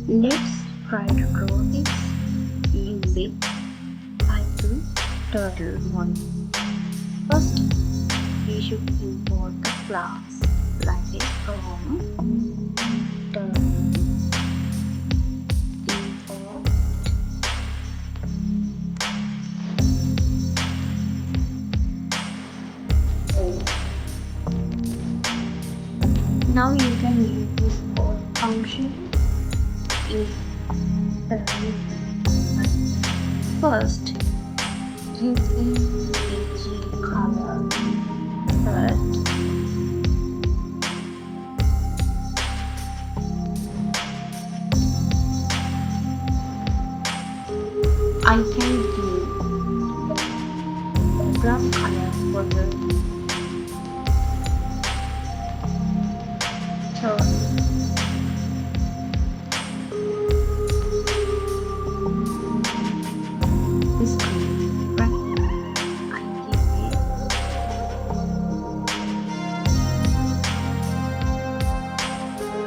Let's try to draw this using Python turtle model. First, we should import the class like this from turtle import Now you can use all function in the first using bg color first. I can give background color for the turtle. This color, right? I give it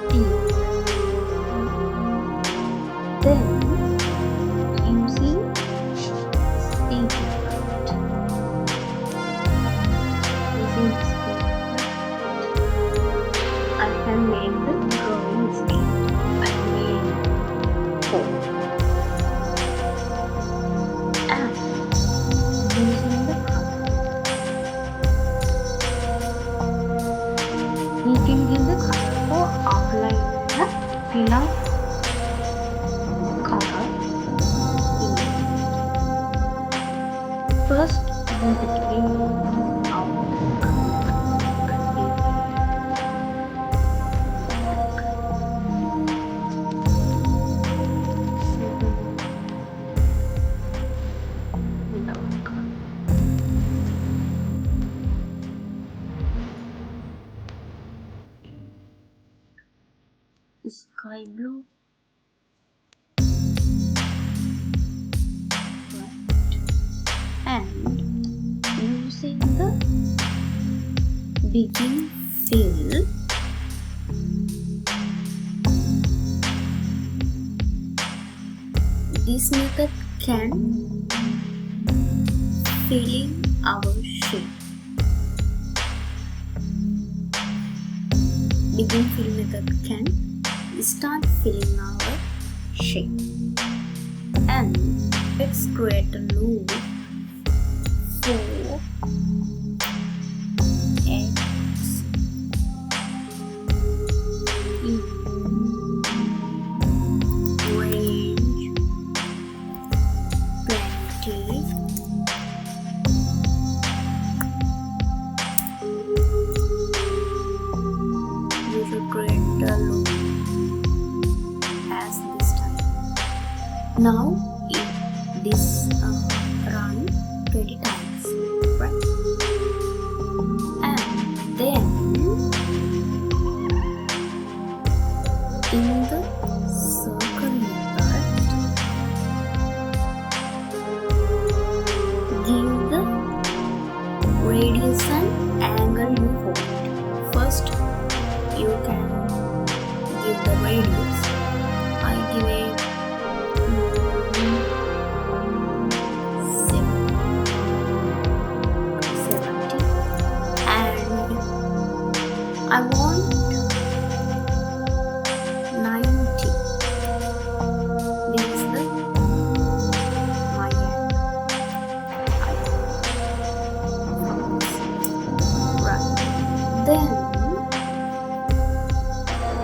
pink. Then using pink effect. Using this pink effect, I can make the drawing speed. I made 4. And using the color, we can give the color for outline the pillar color. First, we begin our sky blue, right, and using the begin fill, this method can fill in our shape. Begin fill method can start filling our shape. And let's create a loop for x in range 20 we should create a loop as this time. Now if this run 20 times, right? And then in the circle method, give the radius and angle you want. First, you can give the radius. I give it 70 and I want 90. This is the my right. Then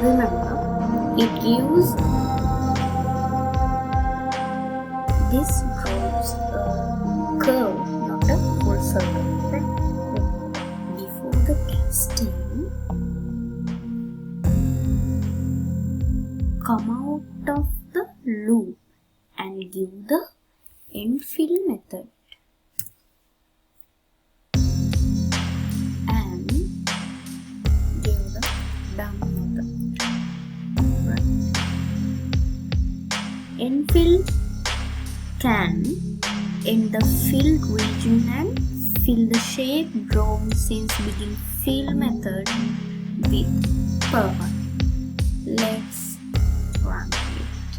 remember, it gives this draws a curve, not a full circle. Right? Before the casting, come out of the loop and give the end fill method. And give the done method. Right? End fill can end the filled region and fill the shape drawn since begin fill method with purple. Let's run it.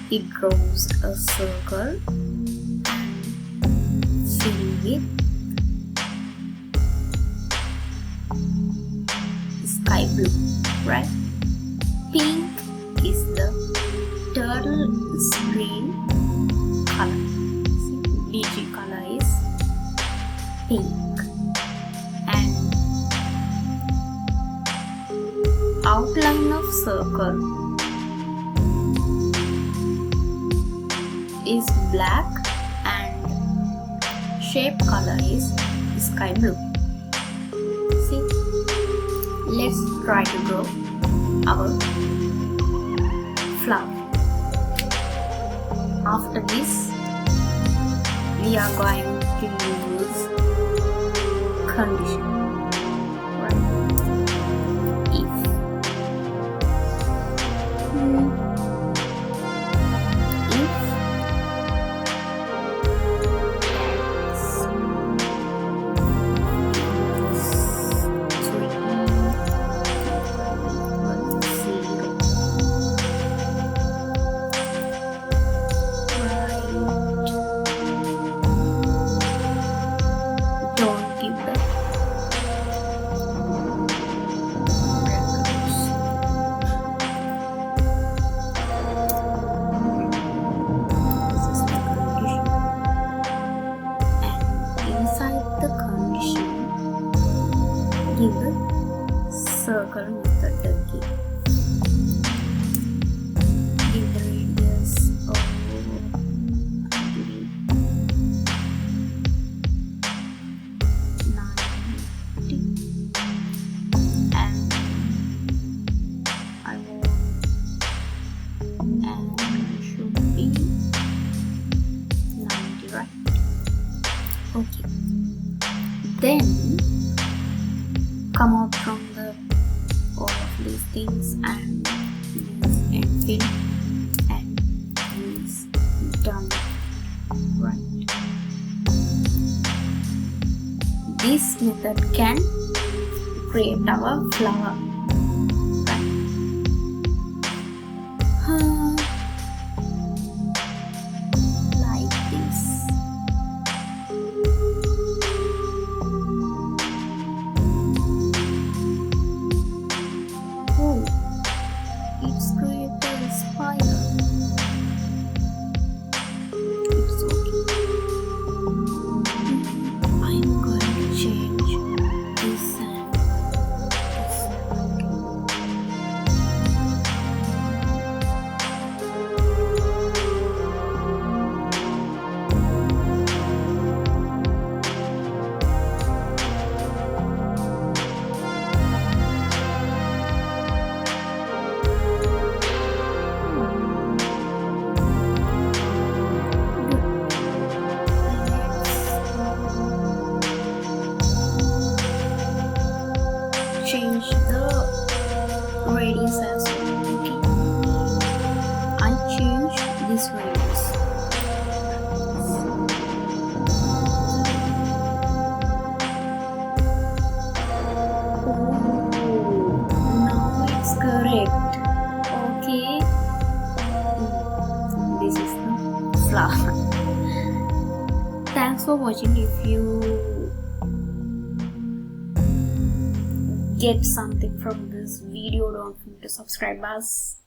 it draws a circle and fill with sky blue, right? Pink is the turtle screen color. DG color is pink, and outline of circle is black and shape color is sky blue. See, let's try to draw our flower. After this, we are going to use condition, right? If give the circle method again. Give the radius of 90, and I want angle should be 90, right? Okay. Then come out from all of these things and fill and use done, right? This method can create our flower, right? Like this. It's created a spiral. It's okay. I'm going to change this and this. Change the radius as well. Okay, I change this radius. Now it's correct. Okay, this is the flower. Thanks for watching. If you get something from this video, don't forget to subscribe us.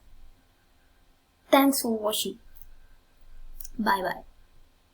Thanks for watching. Bye bye.